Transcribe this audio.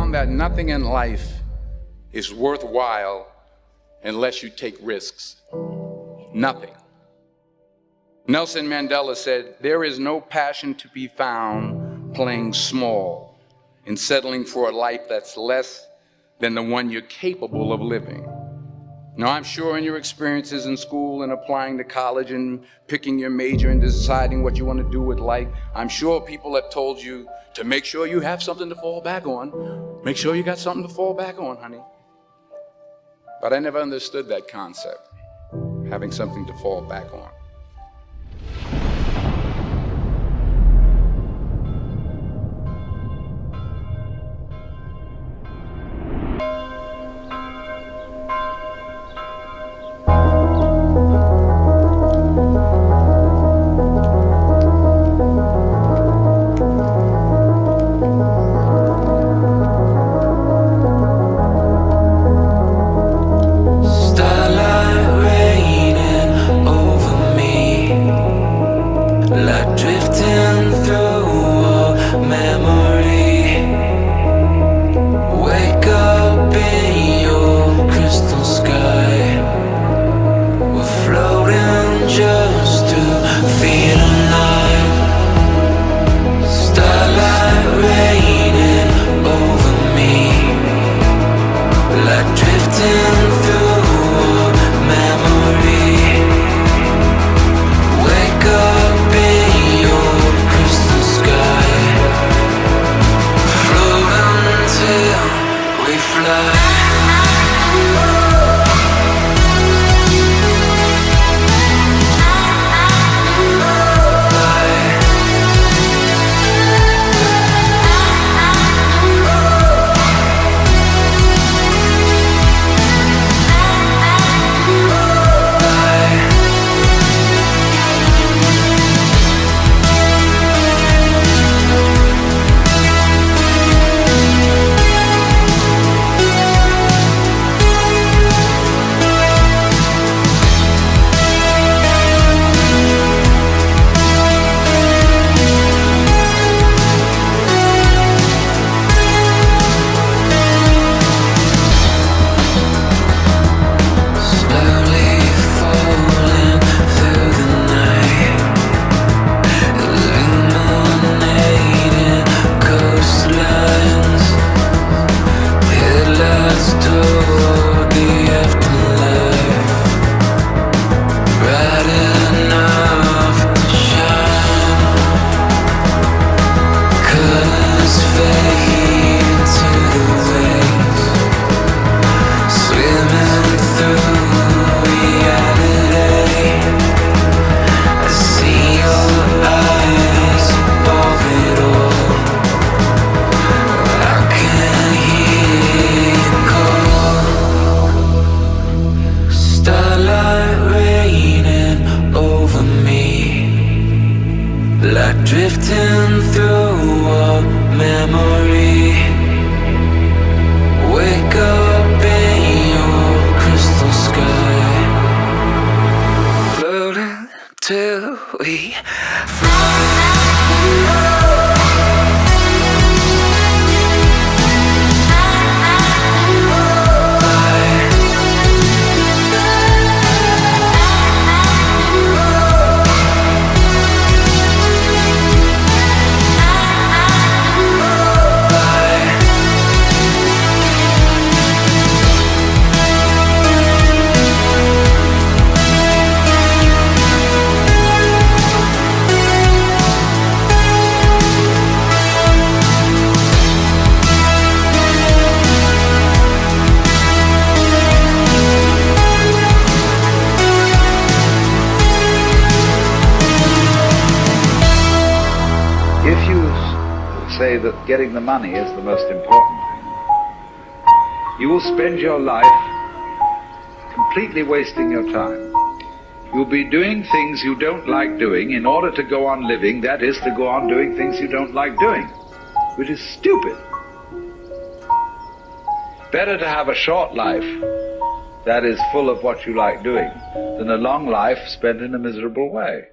found that nothing in life is worthwhile unless you take risks. Nothing. Nelson Mandela said, "There is no passion to be found playing small and settling for a life that's less than the one you're capable of living." Now, I'm sure in your experiences in school and applying to college and picking your major and deciding what you want to do with life, I'm sure people have told you to make sure you have something to fall back on. Make sure you got something to fall back on, honey. But I never understood that concept, having something to fall back on. Drifting through a memory. Wake up in your crystal sky. Floating till we fly. If you say that getting the money is the most important thing, you will spend your life completely wasting your time. You'll be doing things you don't like doing in order to go on living, that is, to go on doing things you don't like doing, which is stupid. Better to have a short life that is full of what you like doing than a long life spent in a miserable way.